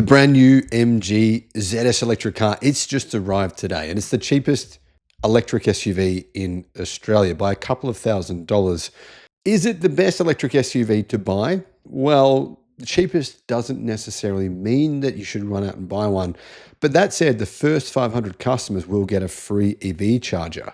The brand new MG ZS electric car, it's just arrived today and it's the cheapest electric SUV in Australia by a couple of $1,000s. Is it the best electric SUV to buy? Well, the cheapest doesn't necessarily mean that you should run out and buy one. But that said, the first 500 customers will get a free EV charger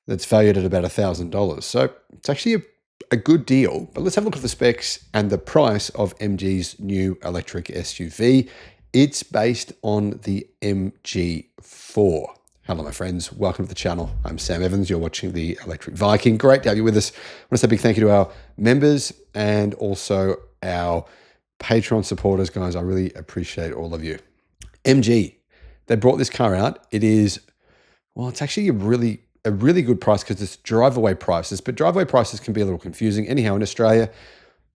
that's valued at about $1,000. So it's actually a good deal. But let's have a look at the specs and the price of MG's new electric SUV. It's based on the MG4. Hello, my friends. Welcome to the channel. I'm Sam Evans. You're watching the Electric Viking. Great to have you with us. I want to say a big thank you to our members and also our Patreon supporters, guys. I really appreciate all of you. MG, they brought this car out. It is, well, it's actually a really good price because it's drive-away prices, but drive-away prices can be a little confusing. Anyhow, in Australia,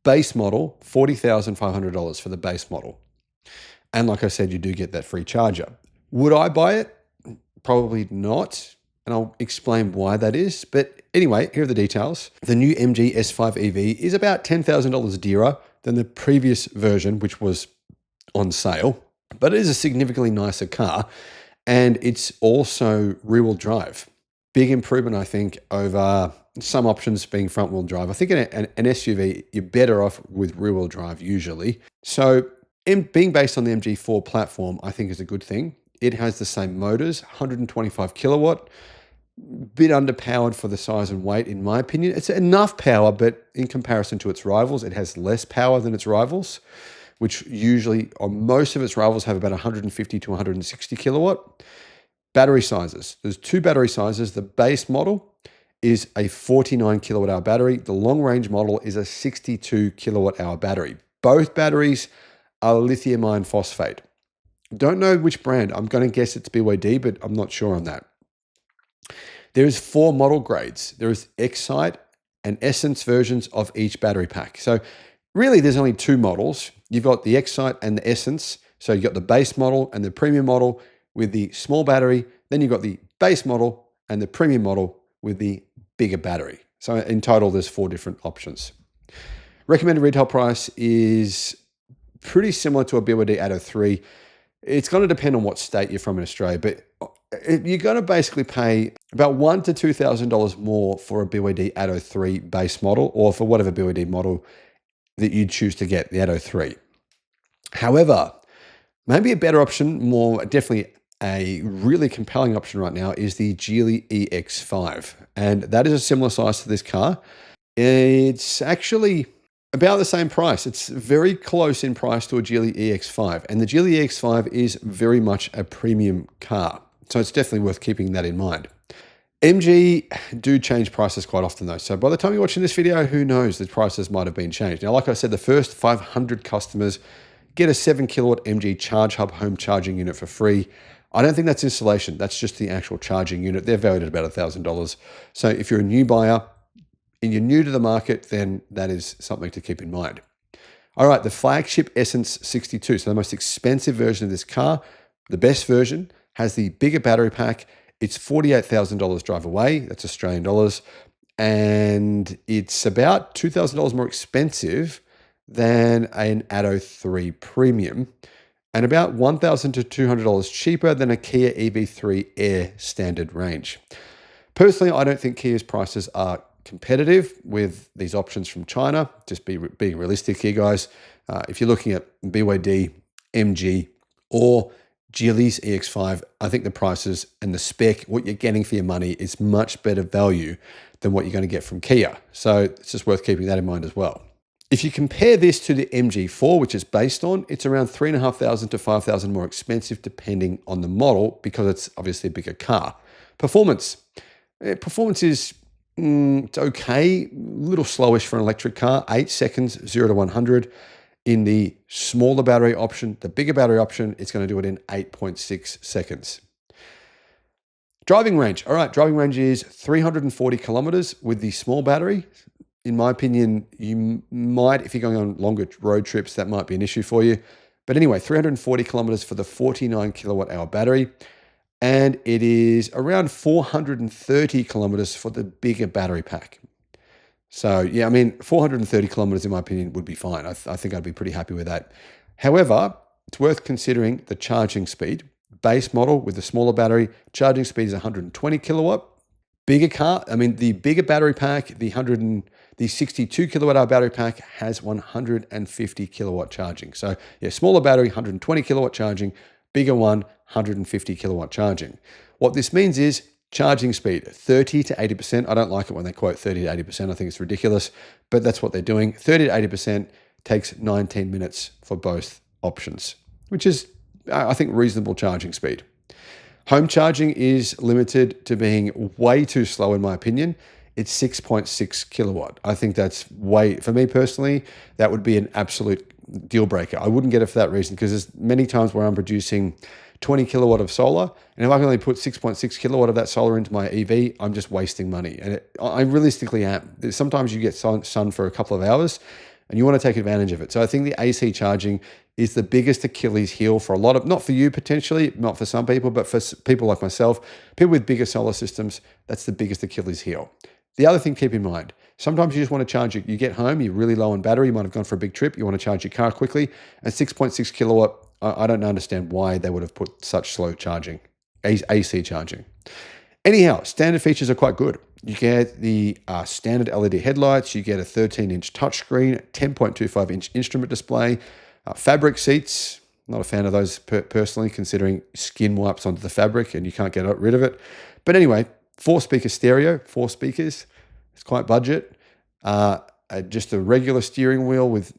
base model, $40,500 for the base model. And like I said, you do get that free charger. Would I buy it? Probably not. And I'll explain why that is. But anyway, here are the details. The new MG S5 EV is about $10,000 dearer than the previous version, which was on sale. But it is a significantly nicer car. And it's also rear-wheel drive. Big improvement, I think, over some options being front-wheel drive. I think in an SUV, you're better off with rear-wheel drive usually. So being based on the MG4 platform, I think is a good thing. It has the same motors, 125 kilowatt, bit underpowered for the size and weight, in my opinion. It's enough power, but in comparison to its rivals, it has less power than its rivals, which usually, or most of its rivals have about 150 to 160 kilowatt. Battery sizes. There's two battery sizes. The base model is a 49 kilowatt hour battery. The long range model is a 62 kilowatt hour battery. Both batteries are lithium iron phosphate. Don't know which brand. I'm going to guess it's BYD, but I'm not sure on that. There's 4 model grades. There is Excite and Essence versions of each battery pack. So really there's only 2 models. You've got the Excite and the Essence. So you've got the base model and the premium model with the small battery. Then you've got the base model and the premium model with the bigger battery. So in total, there's 4 different options. Recommended retail price is pretty similar to a BYD Atto 3. It's going to depend on what state you're from in Australia, but you're going to basically pay about $1,000 to $2,000 more for a BYD Atto 3 base model or for whatever BYD model that you choose to get, the Atto 3. However, maybe a better option, definitely a really compelling option right now, is the Geely EX5. And that is a similar size to this car. It's actually about the same price. It's very close in price to a Geely EX5. And the Geely EX5 is very much a premium car. So it's definitely worth keeping that in mind. MG do change prices quite often though. So by the time you're watching this video, who knows, the prices might have been changed. Now, like I said, the first 500 customers get a 7 kilowatt MG Charge Hub home charging unit for free. I don't think that's installation. That's just the actual charging unit. They're valued at about $1,000. So if you're a new buyer, and you're new to the market, then that is something to keep in mind. All right, the flagship Essence 62, so the most expensive version of this car, the best version, has the bigger battery pack. It's $48,000 drive away, that's Australian dollars, and it's about $2,000 more expensive than an Atto 3 Premium, and about $1,000 to $200 cheaper than a Kia EV3 Air standard range. Personally, I don't think Kia's prices are competitive with these options from China. Just being realistic here, guys. If you're looking at BYD, MG, or Geely's EX5, I think the prices and the spec, what you're getting for your money, is much better value than what you're going to get from Kia. So it's just worth keeping that in mind as well. If you compare this to the MG4, which is based on, it's around $3,500 to $5,000 more expensive depending on the model because it's obviously a bigger car. Performance. Performance is it's okay, a little slowish for an electric car, 8 seconds, 0 to 100. In the smaller battery option, the bigger battery option, it's going to do it in 8.6 seconds. Driving range. All right, driving range is 340 kilometers with the small battery. In my opinion, you might, if you're going on longer road trips, that might be an issue for you. But anyway, 340 kilometers for the 49 kilowatt hour battery. And it is around 430 kilometers for the bigger battery pack. So yeah, I mean, 430 kilometers in my opinion would be fine. I think I'd be pretty happy with that. However, it's worth considering the charging speed. Base model with the smaller battery, charging speed is 120 kilowatt. Bigger car, I mean, the bigger battery pack, the 62 kilowatt hour battery pack has 150 kilowatt charging. So yeah, smaller battery, 120 kilowatt charging, bigger one, 150 kilowatt charging. What this means is charging speed, 30 to 80%. I don't like it when they quote 30 to 80%. I think it's ridiculous, but that's what they're doing. 30 to 80% takes 19 minutes for both options, which is, I think, reasonable charging speed. Home charging is limited to being way too slow, in my opinion. It's 6.6 kilowatt. I think that's way, for me personally, that would be an absolute deal breaker. I wouldn't get it for that reason, because there's many times where I'm producing 20 kilowatt of solar, and if I can only put 6.6 kilowatt of that solar into my EV, I'm just wasting money. And I realistically am. Sometimes you get sun for a couple of hours, and you want to take advantage of it. So I think the AC charging is the biggest Achilles heel for a lot of, not for you potentially, not for some people, but for people like myself, people with bigger solar systems, that's the biggest Achilles heel. The other thing, keep in mind, sometimes you just want to charge it. You get home, you're really low on battery, you might have gone for a big trip, you want to charge your car quickly, and 6.6 kilowatt, I don't understand why they would have put such slow charging, AC charging. Anyhow, standard features are quite good. You get the standard LED headlights, you get a 13-inch touchscreen, 10.25-inch instrument display, fabric seats. Not a fan of those personally, considering skin wipes onto the fabric and you can't get rid of it. But anyway, 4-speaker stereo, 4 speakers. It's quite budget. Just a regular steering wheel with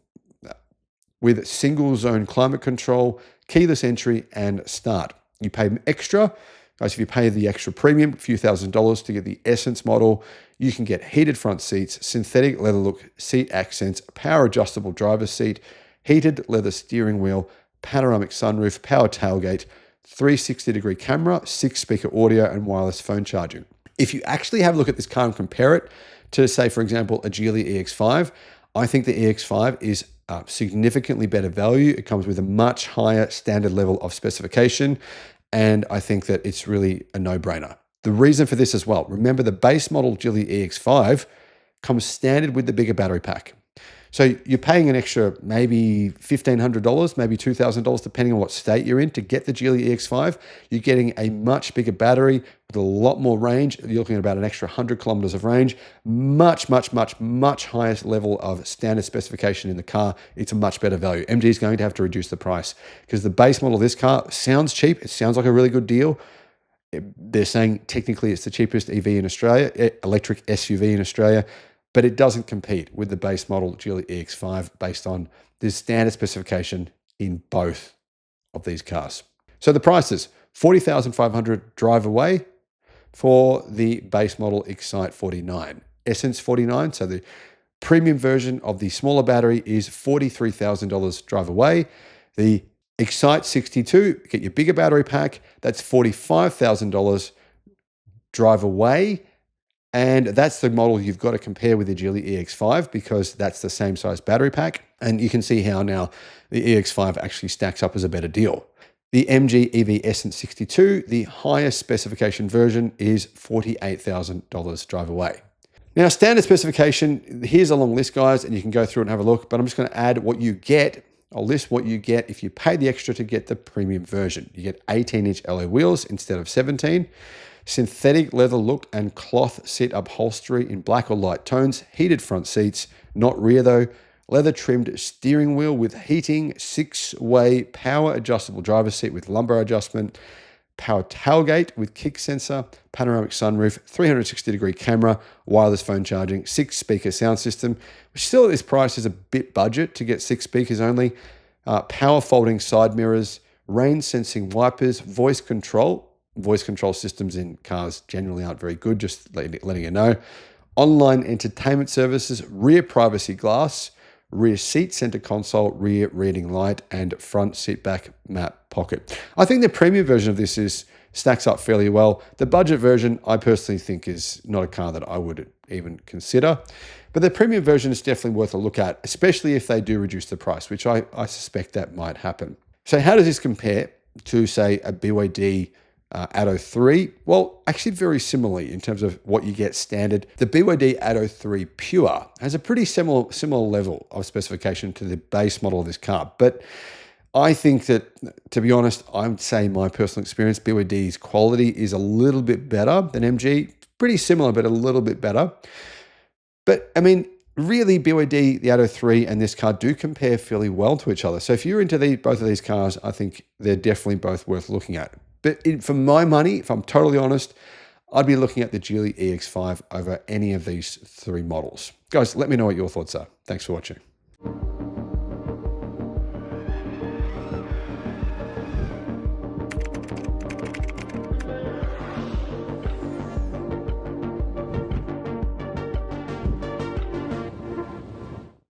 single zone climate control, keyless entry, and start. You pay extra. Guys, if you pay the extra premium, a few $1,000s to get the Essence model, you can get heated front seats, synthetic leather look seat accents, power adjustable driver's seat, heated leather steering wheel, panoramic sunroof, power tailgate, 360-degree camera, 6-speaker audio, and wireless phone charging. If you actually have a look at this car and compare it to, say, for example, a Geely EX5, I think the EX5 is significantly better value. It comes with a much higher standard level of specification, and I think that it's really a no-brainer. The reason for this as well, remember the base model Geely EX5 comes standard with the bigger battery pack. So you're paying an extra maybe $1,500, maybe $2,000, depending on what state you're in, to get the Geely EX5. You're getting a much bigger battery with a lot more range. You're looking at about an extra 100 kilometers of range. Much higher level of standard specification in the car. It's a much better value. MG is going to have to reduce the price because the base model of this car sounds cheap. It sounds like a really good deal. They're saying technically it's the cheapest EV in Australia, electric SUV in Australia, but it doesn't compete with the base model Geely EX5 based on the standard specification in both of these cars. So the prices, $40,500 drive away for the base model Excite 49. Essence 49, so the premium version of the smaller battery is $43,000 drive away. The Excite 62, get your bigger battery pack, that's $45,000 drive away. And that's the model you've got to compare with the Geely EX5 because that's the same size battery pack. And you can see how now the EX5 actually stacks up as a better deal. The MG EV Essence 62, the highest specification version, is $48,000 drive away. Now, standard specification, here's a long list, guys, and you can go through it and have a look, but I'm just going to add what you get. I'll list what you get if you pay the extra to get the premium version. You get 18-inch alloy wheels instead of 17. Synthetic leather look and cloth seat upholstery in black or light tones, heated front seats, not rear though, leather trimmed steering wheel with heating, 6-way power adjustable driver's seat with lumbar adjustment, power tailgate with kick sensor, panoramic sunroof, 360-degree camera, wireless phone charging, 6-speaker sound system, which still at this price is a bit budget to get 6 speakers only, power folding side mirrors, rain sensing wipers, voice control. Voice control systems in cars generally aren't very good, just letting you know. Online entertainment services, rear privacy glass, rear seat center console, rear reading light, and front seat back map pocket. I think the premium version of this stacks up fairly well. The budget version, I personally think, is not a car that I would even consider. But the premium version is definitely worth a look at, especially if they do reduce the price, which I suspect that might happen. So how does this compare to, say, a BYD Atto 3? Well, actually very similarly in terms of what you get standard. The BYD Atto 3 Pure has a pretty similar level of specification to the base model of this car, but I think that, to be honest, I would say my personal experience, BYD's quality is a little bit better than MG. Pretty similar, but a little bit better. But I mean, really, BYD, the 803, and this car do compare fairly well to each other. So if you're into both of these cars, I think they're definitely both worth looking at. But for my money, if I'm totally honest, I'd be looking at the Geely EX5 over any of these three models. Guys, let me know what your thoughts are. Thanks for watching.